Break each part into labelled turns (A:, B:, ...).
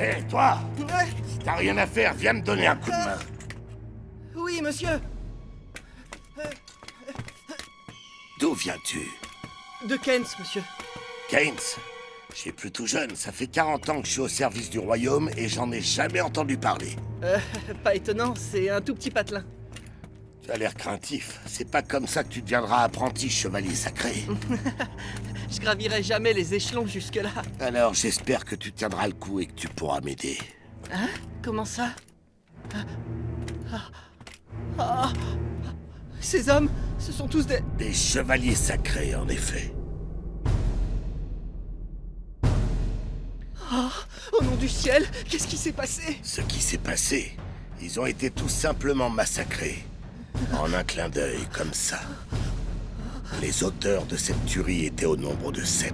A: Hé, toi!
B: Ouais.
A: Si t'as rien à faire, viens me donner un coup de main.
B: Oui, monsieur.
A: D'où viens-tu?
B: De Keynes, monsieur.
A: Keynes? Je suis plus tout jeune, ça fait 40 ans que je suis au service du royaume et j'en ai jamais entendu parler.
B: Pas étonnant, c'est un tout petit patelin.
A: Tu as l'air craintif. C'est pas comme ça que tu deviendras apprenti chevalier sacré.
B: Je gravirai jamais les échelons jusque-là.
A: Alors j'espère que tu tiendras le coup et que tu pourras m'aider.
B: Hein? Comment ça? Ah. Ces hommes, ce sont tous des...
A: Des chevaliers sacrés, en effet.
B: Oh, au nom du ciel, qu'est-ce qui s'est passé?
A: Ce qui s'est passé, ils ont été tout simplement massacrés. En un clin d'œil, comme ça. Les auteurs de cette tuerie étaient au nombre de 7.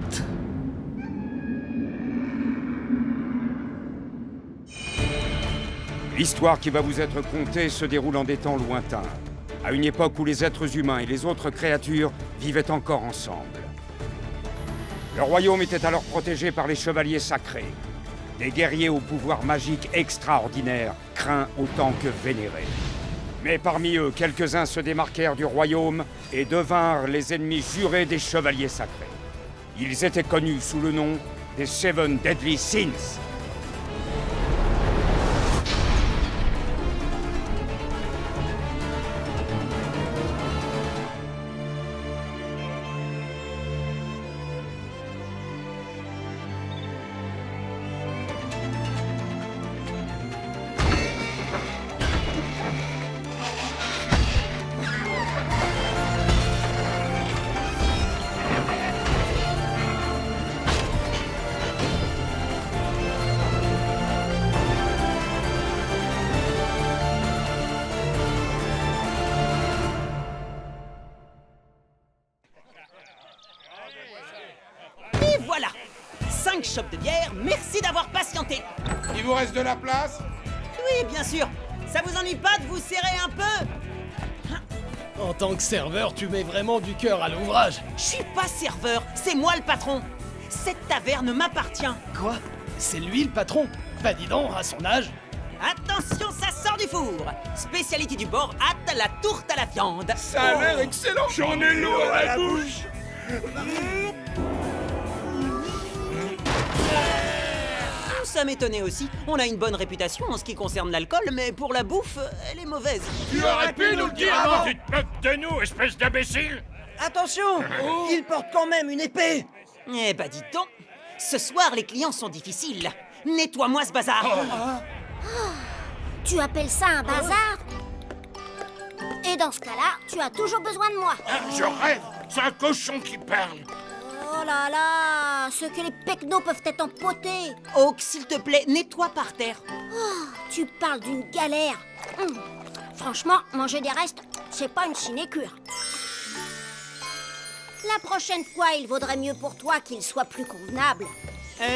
C: L'histoire qui va vous être contée se déroule en des temps lointains, à une époque où les êtres humains et les autres créatures vivaient encore ensemble. Le royaume était alors protégé par les chevaliers sacrés, des guerriers au pouvoir magique extraordinaire, craints autant que vénérés. Mais parmi eux, quelques-uns se démarquèrent du royaume et devinrent les ennemis jurés des chevaliers sacrés. Ils étaient connus sous le nom des Seven Deadly Sins.
D: Et voilà! 5 chopes de bière, merci d'avoir patienté!
E: Il vous reste de la place?
D: Oui, bien sûr! Ça vous ennuie pas de vous serrer un peu?
F: En tant que serveur, tu mets vraiment du cœur à l'ouvrage.
D: Je suis pas serveur, c'est moi le patron! Cette taverne m'appartient!
F: Quoi? C'est lui le patron? Bah dis donc, à son âge.
D: Attention, ça sort du four! Spécialité du bord, hâte la tourte à la viande!
E: Ça a l'air excellent! J'en ai lourd à la bouche!
D: Ça m'étonnait aussi. On a une bonne réputation en ce qui concerne l'alcool, mais pour la bouffe, elle est mauvaise.
E: Tu aurais pu nous le dire avant!
G: Tu te moques de nous, espèce d'imbécile!
H: Attention! Il porte quand même une épée!
D: Eh bah dites donc, ce soir les clients sont difficiles. Nettoie-moi ce bazar!
I: Tu appelles ça un bazar? Et dans ce cas-là, tu as toujours besoin de moi.
G: Je rêve! C'est un cochon qui parle!
I: Oh là là, ce que les pecnos peuvent être empotés.
D: Oak, s'il te plaît, nettoie par terre.
I: Oh, tu parles d'une galère. Franchement, manger des restes, c'est pas une sinécure. La prochaine fois, il vaudrait mieux pour toi qu'il soit plus convenable.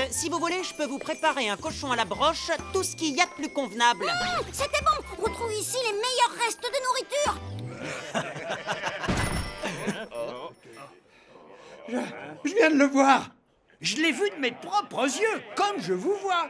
D: Si vous voulez, je peux vous préparer un cochon à la broche, tout ce qu'il y a de plus convenable.
I: C'était bon. On trouve ici les meilleurs restes de nourriture.
J: Je viens de le voir. Je l'ai vu de mes propres yeux, comme je vous vois.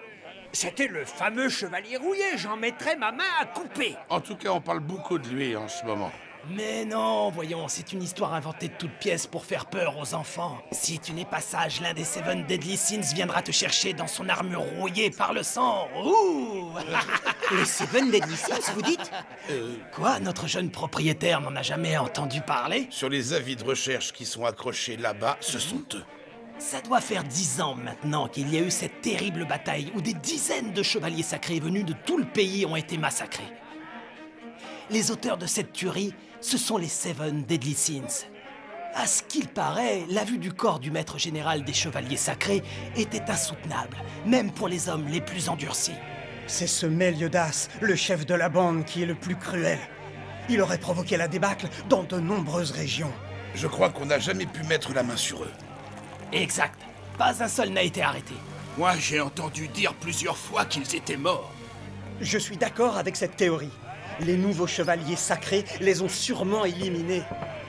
J: C'était le fameux chevalier rouillé, j'en mettrais ma main à couper.
E: En tout cas, on parle beaucoup de lui en ce moment.
F: Mais non, voyons, c'est une histoire inventée de toutes pièces pour faire peur aux enfants. Si tu n'es pas sage, l'un des Seven Deadly Sins viendra te chercher dans son armure rouillée par le sang. Ouh!
D: Les Seven Deadly Sins, vous dites?
F: Quoi? Notre jeune propriétaire n'en a jamais entendu parler?
E: Sur les avis de recherche qui sont accrochés là-bas, ce sont eux.
F: Ça doit faire 10 ans maintenant qu'il y a eu cette terrible bataille où des dizaines de chevaliers sacrés venus de tout le pays ont été massacrés. Les auteurs de cette tuerie, ce sont les Seven Deadly Sins. À ce qu'il paraît, la vue du corps du maître général des chevaliers sacrés était insoutenable, même pour les hommes les plus endurcis.
H: C'est ce Meliodas, le chef de la bande, qui est le plus cruel. Il aurait provoqué la débâcle dans de nombreuses régions.
E: Je crois qu'on n'a jamais pu mettre la main sur eux.
F: Exact. Pas un seul n'a été arrêté.
G: Moi, j'ai entendu dire plusieurs fois qu'ils étaient morts.
H: Je suis d'accord avec cette théorie. Les nouveaux chevaliers sacrés les ont sûrement éliminés.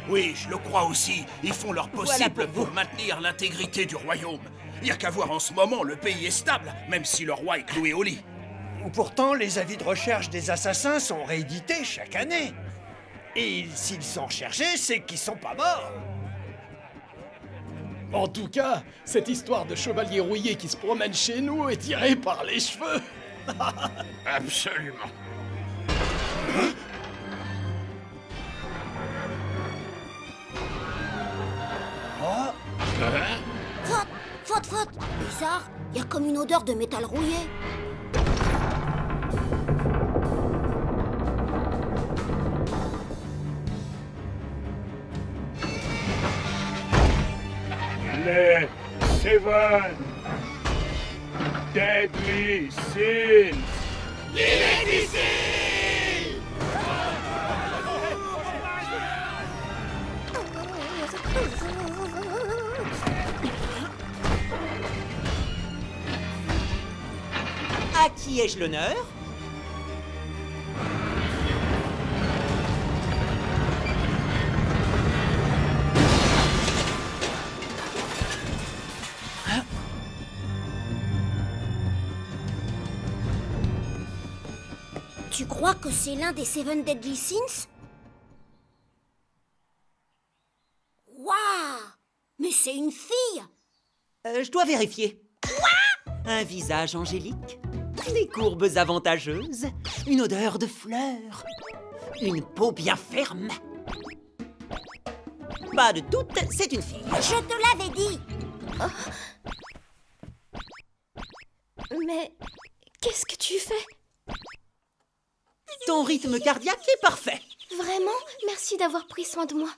G: Oui, je le crois aussi. Ils font leur possible
D: Voilà pour
G: pour maintenir l'intégrité du royaume. Y a qu'à voir en ce moment, le pays est stable, même si le roi est cloué au lit.
J: Pourtant, les avis de recherche des assassins sont réédités chaque année. Et s'ils sont recherchés, c'est qu'ils sont pas morts.
K: En tout cas, cette histoire de chevalier rouillé qui se promène chez nous est tirée par les cheveux.
E: Absolument.
I: Faute. Bizarre, il y a comme une odeur de métal rouillé.
L: Les Seven Deadly Sins.
G: Il est ici!
D: À qui ai-je l'honneur?
I: Tu crois que c'est l'un des Seven Deadly Sins? Waouh! Mais c'est une fille!
D: Je dois vérifier. Quoi? Un visage angélique, des courbes avantageuses, une odeur de fleurs, une peau bien ferme. Pas de doute, c'est une fille.
I: Je te l'avais dit!
M: Mais qu'est-ce que tu fais?
D: Ton rythme cardiaque est parfait.
M: Vraiment? Merci d'avoir pris soin de moi.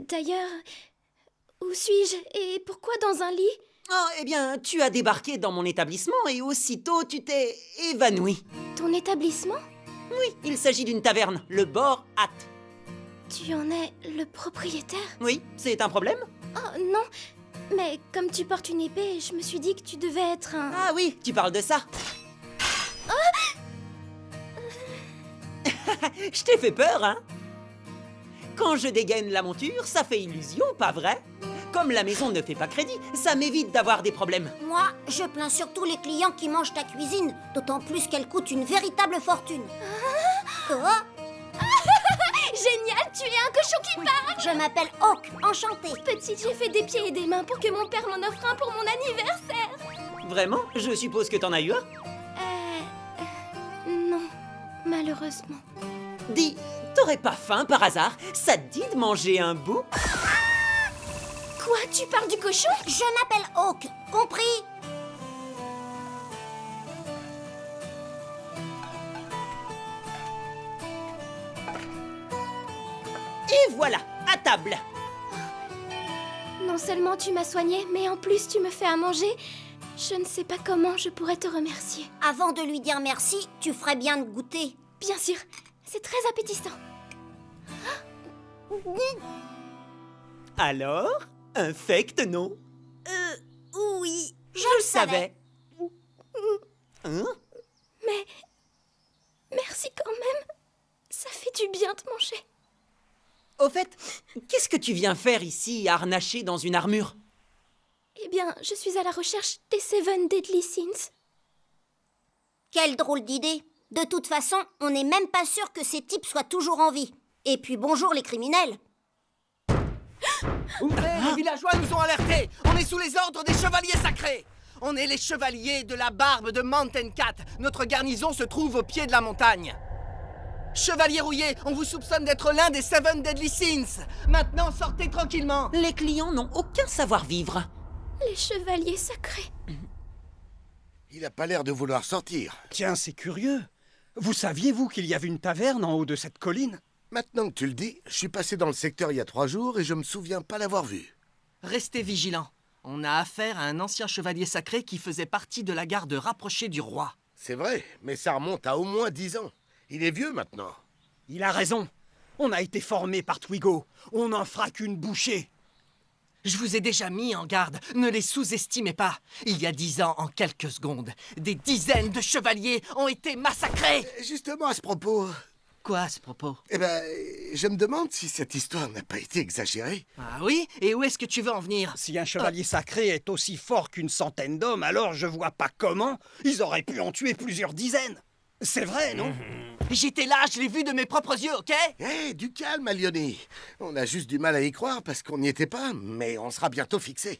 M: D'ailleurs, où suis-je et pourquoi dans un lit?
D: Oh, eh bien, tu as débarqué dans mon établissement et aussitôt tu t'es évanoui.
M: Ton établissement?
D: Oui, il s'agit d'une taverne, le Bord Hat.
M: Tu en es le propriétaire?
D: Oui, c'est un problème?
M: Oh non, mais comme tu portes une épée, je me suis dit que tu devais être un...
D: Ah oui, tu parles de ça. Je t'ai fait peur, hein? Quand je dégaine la monture, ça fait illusion, pas vrai? Comme la maison ne fait pas crédit, ça m'évite d'avoir des problèmes.
I: Moi, je plains surtout les clients qui mangent ta cuisine, d'autant plus qu'elle coûte une véritable fortune. Quoi?
M: Génial, tu es un cochon qui parle!
I: Je m'appelle Hawk, enchantée.
M: Petite, j'ai fait des pieds et des mains pour que mon père m'en offre un pour mon anniversaire.
D: Vraiment? Je suppose que t'en as eu un?
M: Non, malheureusement.
D: Dis, t'aurais pas faim par hasard? Ça te dit de manger un bout?
M: Quoi? Tu parles du cochon?
I: Je m'appelle Hawk, compris?
D: Et voilà, à table.
M: Non seulement tu m'as soigné, mais en plus tu me fais à manger. Je ne sais pas comment je pourrais te remercier.
I: Avant de lui dire merci, tu ferais bien de goûter.
M: Bien sûr, c'est très appétissant.
D: Alors, infect, non?
I: Oui,
D: je le savais. Hein?
M: Mais merci quand même. Ça fait du bien de manger.
D: Au fait, qu'est-ce que tu viens faire ici, harnaché dans une armure?
M: Eh bien, je suis à la recherche des Seven Deadly Sins.
I: Quelle drôle d'idée. De toute façon, on n'est même pas sûr que ces types soient toujours en vie. Et puis bonjour les criminels.
B: Les villageois nous ont alertés. On est sous les ordres des chevaliers sacrés. On est les chevaliers de la barbe de Mountain Cat. Notre garnison se trouve au pied de la montagne. Chevalier rouillé, on vous soupçonne d'être l'un des Seven Deadly Sins. Maintenant, sortez tranquillement.
D: Les clients n'ont aucun savoir-vivre.
M: Les chevaliers sacrés.
A: Il a pas l'air de vouloir sortir.
H: Tiens, c'est curieux. Vous saviez-vous qu'il y avait une taverne en haut de cette colline?
A: Maintenant que tu le dis, je suis passé dans le secteur il y a 3 jours et je me souviens pas l'avoir vu.
B: Restez vigilants. On a affaire à un ancien chevalier sacré qui faisait partie de la garde rapprochée du roi.
A: C'est vrai, mais ça remonte à au moins 10 ans. Il est vieux maintenant.
H: Il a raison. On a été formé par Twigo. On n'en fera qu'une bouchée.
B: Je vous ai déjà mis en garde. Ne les sous-estimez pas. Il y a 10 ans, en quelques secondes, des dizaines de chevaliers ont été massacrés.
A: Justement, à ce propos...
B: Quoi à ce propos?
A: Eh ben, je me demande si cette histoire n'a pas été exagérée.
B: Ah oui? Et où est-ce que tu veux en venir?
H: Si un chevalier sacré est aussi fort qu'une centaine d'hommes, alors je vois pas comment ils auraient pu en tuer plusieurs dizaines. C'est vrai, non?
B: J'étais là, je l'ai vu de mes propres yeux, ok?
A: Hé, du calme, Alioni. On a juste du mal à y croire parce qu'on n'y était pas, mais on sera bientôt fixé.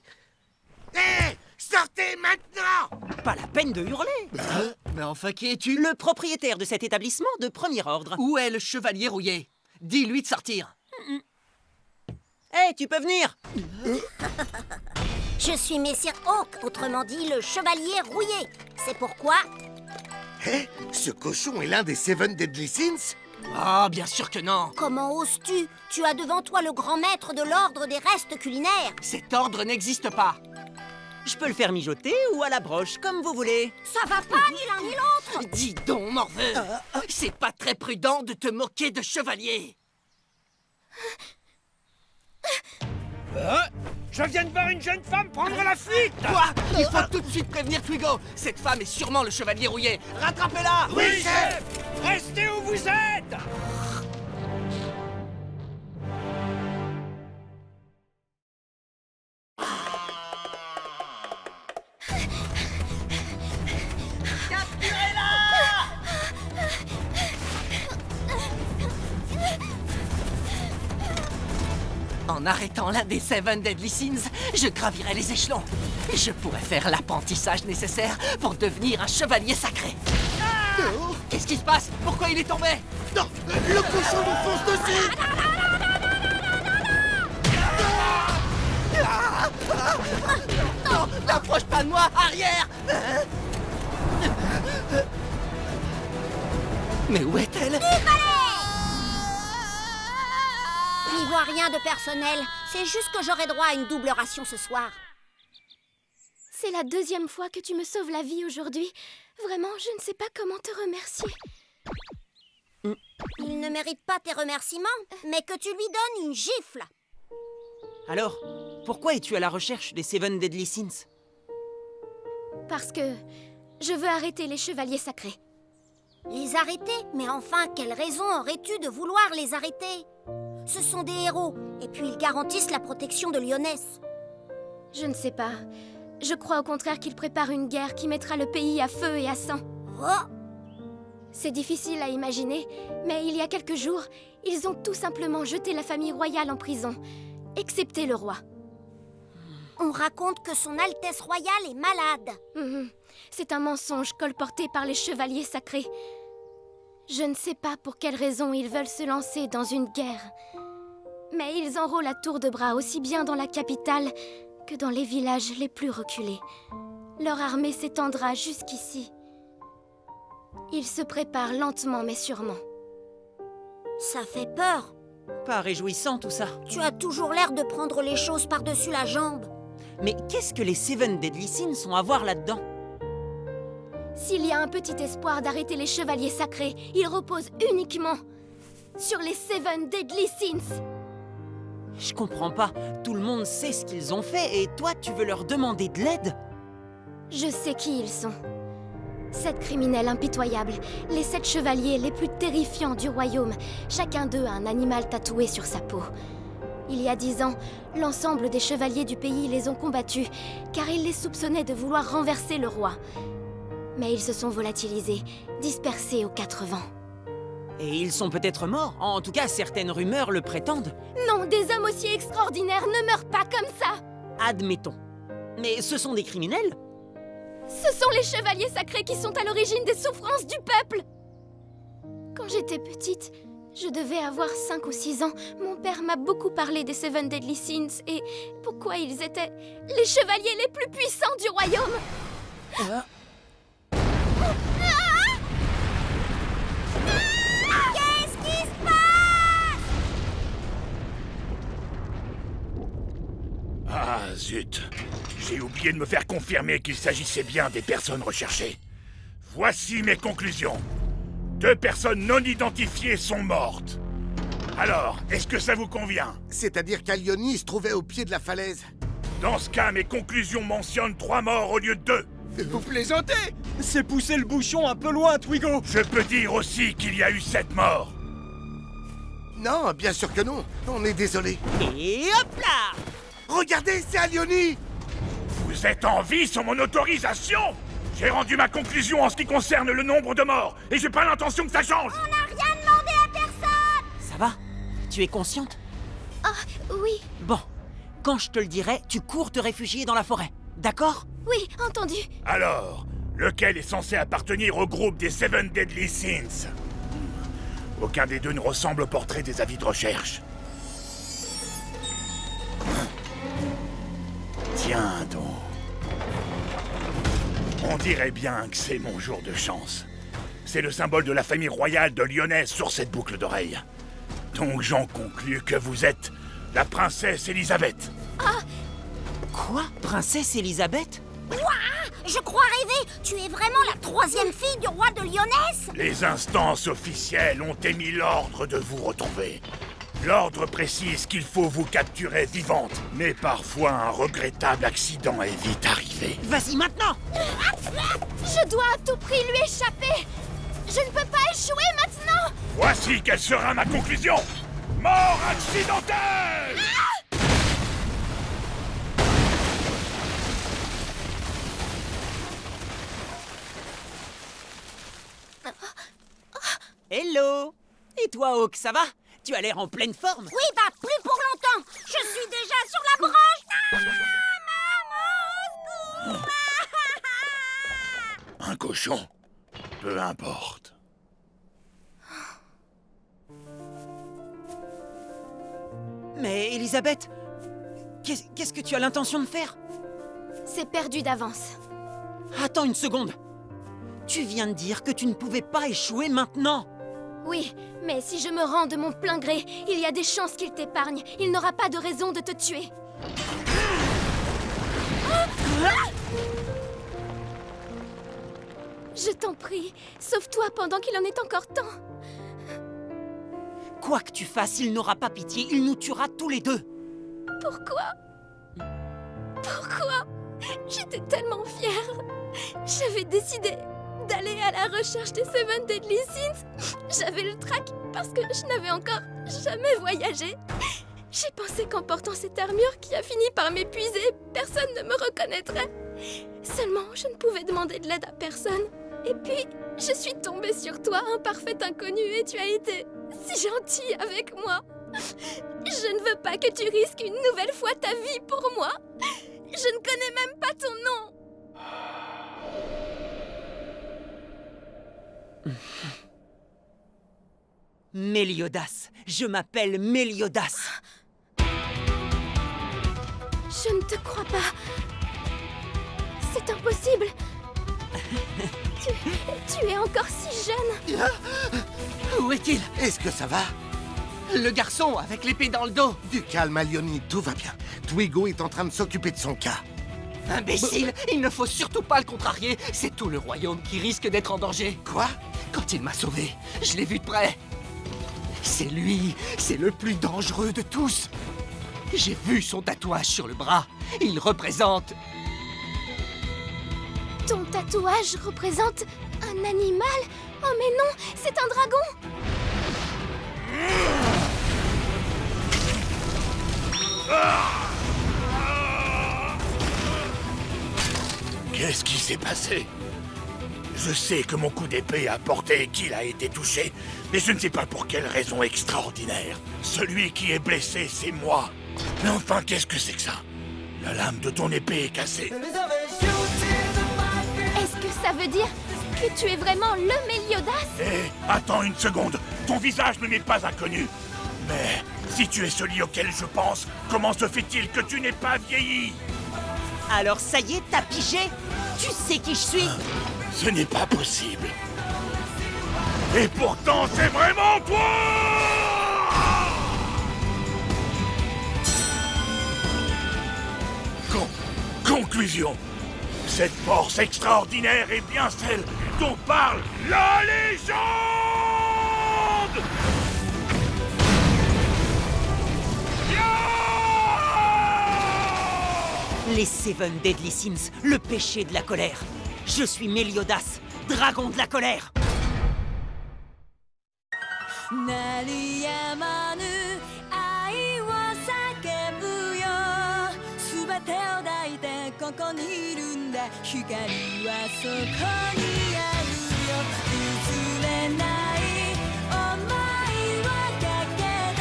A: Hé, sortez maintenant!
D: Pas la peine de hurler.
B: Mais enfin, qui es-tu?
D: Le propriétaire de cet établissement de premier ordre.
B: Où est le chevalier rouillé? Dis-lui de sortir.
D: Hé, tu peux venir.
I: Je suis Messire Hawk, autrement dit le chevalier rouillé. C'est pourquoi...
A: Hé, ce cochon est l'un des Seven Deadly Sins?
B: Ah, bien sûr que non.
I: Comment oses-tu? Tu as devant toi le grand maître de l'ordre des restes culinaires.
B: Cet ordre n'existe pas.
D: Je peux le faire mijoter ou à la broche, comme vous voulez.
I: Ça va pas, ni l'un ni l'autre.
B: Dis donc, morveux, c'est pas très prudent de te moquer de chevalier.
J: Je viens de voir une jeune femme prendre la fuite.
B: Quoi? Il faut tout de suite prévenir Twigo. Cette femme est sûrement le chevalier rouillé. Rattrapez-la!
J: Oui, chef! Restez où vous êtes!
B: En arrêtant l'un des Seven Deadly Sins, je gravirai les échelons. Je pourrais faire l'apprentissage nécessaire pour devenir un chevalier sacré. Qu'est-ce qui se passe? Pourquoi il est tombé?
A: Non, le cochon nous fonce dessus!
B: Non, n'approche pas de moi, arrière! Mais où est-elle?
I: N'y vois rien de personnel. C'est juste que j'aurai droit à une double ration ce soir.
M: C'est la deuxième fois que tu me sauves la vie aujourd'hui. Vraiment, je ne sais pas comment te remercier.
I: Il ne mérite pas tes remerciements, mais que tu lui donnes une gifle.
D: Alors, pourquoi es-tu à la recherche des Seven Deadly Sins?
M: Parce que je veux arrêter les chevaliers sacrés.
I: Les arrêter? Mais enfin, quelle raison aurais-tu de vouloir les arrêter? Ce sont des héros, et puis ils garantissent la protection de Lyonesse.
M: Je ne sais pas. Je crois au contraire qu'ils préparent une guerre qui mettra le pays à feu et à sang.
I: Oh!
M: C'est difficile à imaginer, mais il y a quelques jours, ils ont tout simplement jeté la famille royale en prison, excepté le roi.
I: On raconte que son Altesse royale est malade.
M: C'est un mensonge colporté par les chevaliers sacrés. Je ne sais pas pour quelle raison ils veulent se lancer dans une guerre. Mais ils enrôlent à tour de bras aussi bien dans la capitale que dans les villages les plus reculés. Leur armée s'étendra jusqu'ici. Ils se préparent lentement mais sûrement.
I: Ça fait peur.
D: Pas réjouissant tout ça.
I: Tu as toujours l'air de prendre les choses par-dessus la jambe.
D: Mais qu'est-ce que les Seven Deadly Sins ont à voir là-dedans?
M: S'il y a un petit espoir d'arrêter les chevaliers sacrés, il repose uniquement sur les Seven Deadly Sins.
D: Je comprends pas. Tout le monde sait ce qu'ils ont fait et toi, tu veux leur demander de l'aide?
M: Je sais qui ils sont. 7 criminels impitoyables, les 7 chevaliers les plus terrifiants du royaume. Chacun d'eux a un animal tatoué sur sa peau. Il y a 10 ans, l'ensemble des chevaliers du pays les ont combattus, car ils les soupçonnaient de vouloir renverser le roi. Mais ils se sont volatilisés, dispersés aux 4 vents.
D: Et ils sont peut-être morts. En tout cas, certaines rumeurs le prétendent.
M: Non, des hommes aussi extraordinaires ne meurent pas comme ça!
D: Admettons. Mais ce sont des criminels?
M: Ce sont les chevaliers sacrés qui sont à l'origine des souffrances du peuple! Quand j'étais petite, je devais avoir 5 ou 6 ans. Mon père m'a beaucoup parlé des Seven Deadly Sins et pourquoi ils étaient les chevaliers les plus puissants du royaume.
I: Qu'est-ce qui se passe?
G: Ah, zut. J'ai oublié de me faire confirmer qu'il s'agissait bien des personnes recherchées. Voici mes conclusions. 2 personnes non identifiées sont mortes. Alors, est-ce que ça vous convient?
A: C'est-à-dire qu'Alioni se trouvait au pied de la falaise.
G: Dans ce cas, mes conclusions mentionnent 3 morts au lieu de 2.
K: Vous plaisantez? C'est pousser le bouchon un peu loin, Twigo.
G: Je peux dire aussi qu'il y a eu 7 morts.
A: Non, bien sûr que non. On est désolé.
D: Et hop là!
A: Regardez, c'est Alioni!
G: Vous êtes en vie sans mon autorisation? J'ai rendu ma conclusion en ce qui concerne le nombre de morts, et j'ai pas l'intention que ça change!
I: On n'a rien demandé à personne!
D: Ça va? Tu es consciente?
M: Ah, oui.
D: Bon, quand je te le dirai, tu cours te réfugier dans la forêt, d'accord?
M: Oui, entendu.
G: Alors, lequel est censé appartenir au groupe des Seven Deadly Sins? Aucun des deux ne ressemble au portrait des avis de recherche. Tiens donc. On dirait bien que c'est mon jour de chance. C'est le symbole de la famille royale de Lyonnaise sur cette boucle d'oreille. Donc j'en conclus que vous êtes la princesse Elisabeth.
I: Ah!
D: Quoi? Princesse Elisabeth?
I: Ouah! Je crois rêver! Tu es vraiment la 3e fille du roi de Lyonnaise?
G: Les instances officielles ont émis l'ordre de vous retrouver. L'ordre précise qu'il faut vous capturer vivante, mais parfois un regrettable accident est vite arrivé.
D: Vas-y maintenant!
M: Je dois à tout prix lui échapper. Je ne peux pas échouer maintenant.
G: Voici quelle sera ma conclusion. Mort accidentelle!
D: Hello! Et toi, Hawk, ça va? Tu as l'air en pleine forme.
I: Oui, bah plus pour longtemps. Je suis déjà sur la branche.
G: Un cochon? Peu importe.
D: Mais Elisabeth, qu'est-ce que tu as l'intention de faire?
M: C'est perdu d'avance.
D: Attends une seconde. Tu viens de dire que tu ne pouvais pas échouer maintenant.
M: Oui, mais si je me rends de mon plein gré, il y a des chances qu'il t'épargne. Il n'aura pas de raison de te tuer. Je t'en prie, sauve-toi pendant qu'il en est encore temps.
D: Quoi que tu fasses, il n'aura pas pitié. Il nous tuera tous les deux.
M: Pourquoi? Pourquoi? J'étais tellement fière. J'avais décidé d'aller à la recherche des Seven Deadly Sins. J'avais le trac parce que je n'avais encore jamais voyagé. J'ai pensé qu'en portant cette armure qui a fini par m'épuiser, personne ne me reconnaîtrait. Seulement, je ne pouvais demander de l'aide à personne. Et puis, je suis tombée sur toi, un parfait inconnu, et tu as été si gentil avec moi. Je ne veux pas que tu risques une nouvelle fois ta vie pour moi. Je ne connais même pas ton nom.
D: Méliodas, je m'appelle Méliodas.
M: Je ne te crois pas. C'est impossible. Tu es encore si jeune.
B: Où est-il?
A: Est-ce que ça va?
B: Le garçon avec l'épée dans le dos.
A: Du calme, Alioni, tout va bien. Twigo est en train de s'occuper de son cas.
B: Imbécile, il ne faut surtout pas le contrarier. C'est tout le royaume qui risque d'être en danger.
A: Quoi?
B: Quand il m'a sauvé, je l'ai vu de près. C'est lui, c'est le plus dangereux de tous. J'ai vu son tatouage sur le bras. Il représente...
M: Ton tatouage représente un animal? Oh mais non, c'est un dragon!
G: Qu'est-ce qui s'est passé? Je sais que mon coup d'épée a porté et qu'il a été touché, mais je ne sais pas pour quelle raison extraordinaire. Celui qui est blessé, c'est moi. Mais enfin, qu'est-ce que c'est que ça? La lame de ton épée est cassée.
M: Est-ce que ça veut dire que tu es vraiment le Méliodas?
G: Hé, attends une seconde. Ton visage ne m'est pas inconnu. Mais si tu es celui auquel je pense, comment se fait-il que tu n'aies pas vieilli?
D: Alors ça y est, t'as pigé? Tu sais qui je suis?
G: Ce n'est pas possible. Et pourtant, c'est vraiment toi! Conclusion. Cette force extraordinaire est bien celle dont parle la légende!
D: Les Seven Deadly Sins, le péché de la colère. Je suis Méliodas, dragon de la colère.
N: 鳴りやまぬ愛を叫ぶよ全てを抱いてここにいるんだ光はそこにあるよ譲れない想いをかけて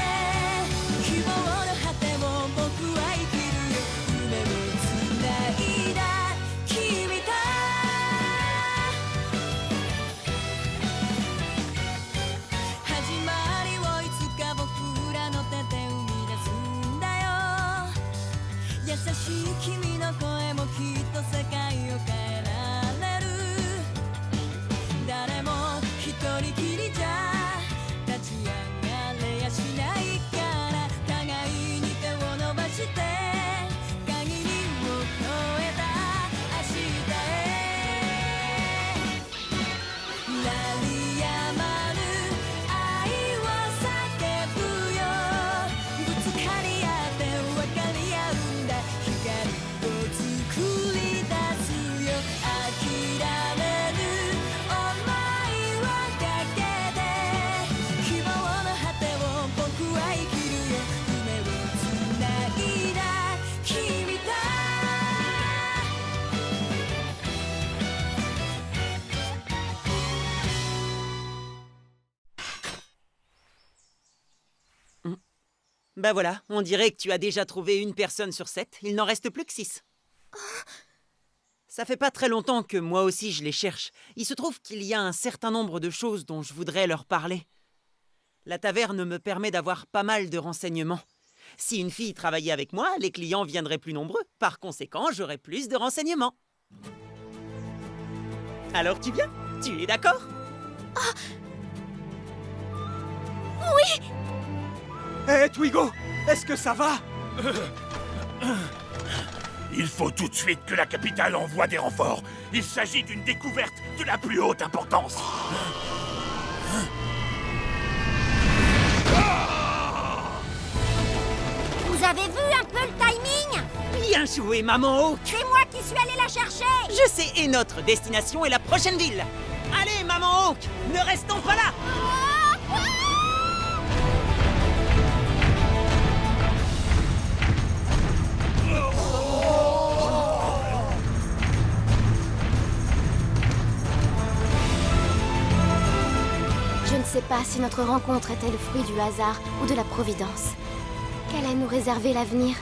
N: 希望の果てを僕は生きるよ夢をつないだ君と始まりをいつか僕らの手で生み出すんだよ優しい君の声もきっと世界を変えられる誰も一人きりじゃ立ち上がれやしないから互いに手を伸ばして限りを超えた明日へ鳴りやまぬ愛を叫ぶよぶつかり合って分かり合うんだ光を作り出すよ諦めぬ想いをかけて希望の果てを僕は生きるよ夢をつないだ君と
D: Bah voilà, on dirait que tu as déjà trouvé une personne sur 7, il n'en reste plus que 6. Ça fait pas très longtemps que moi aussi je les cherche. Il se trouve qu'il y a un certain nombre de choses dont je voudrais leur parler. La taverne me permet d'avoir pas mal de renseignements. Si une fille travaillait avec moi, les clients viendraient plus nombreux. Par conséquent, j'aurais plus de renseignements. Alors tu viens? Tu es d'accord?
M: Oui!
H: Hé, Twigo, est-ce que ça va?
G: Il faut tout de suite que la capitale envoie des renforts. Il s'agit d'une découverte de la plus haute importance.
I: Vous avez vu un peu le timing?
D: Bien joué, Maman Hawk!
I: C'est moi qui suis allé la chercher!
D: Je sais, et notre destination est la prochaine ville! Allez, Maman Hawk, ne restons pas là!
M: Je ne sais pas si notre rencontre était le fruit du hasard ou de la providence. Qu'allait nous réserver l'avenir?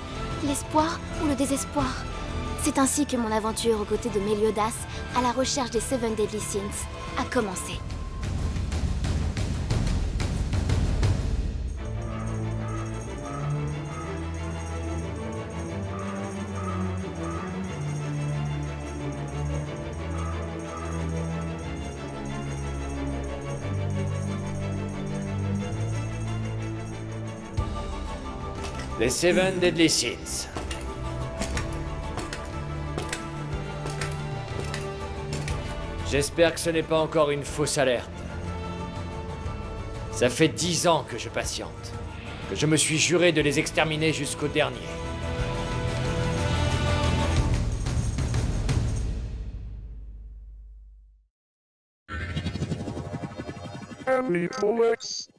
M: L'espoir ou le désespoir? C'est ainsi que mon aventure aux côtés de Meliodas, à la recherche des Seven Deadly Sins, a commencé.
O: Les Seven Deadly Sins. J'espère que ce n'est pas encore une fausse alerte. Ça fait 10 ans que je patiente, que je me suis juré de les exterminer jusqu'au dernier.
L: Family Comics.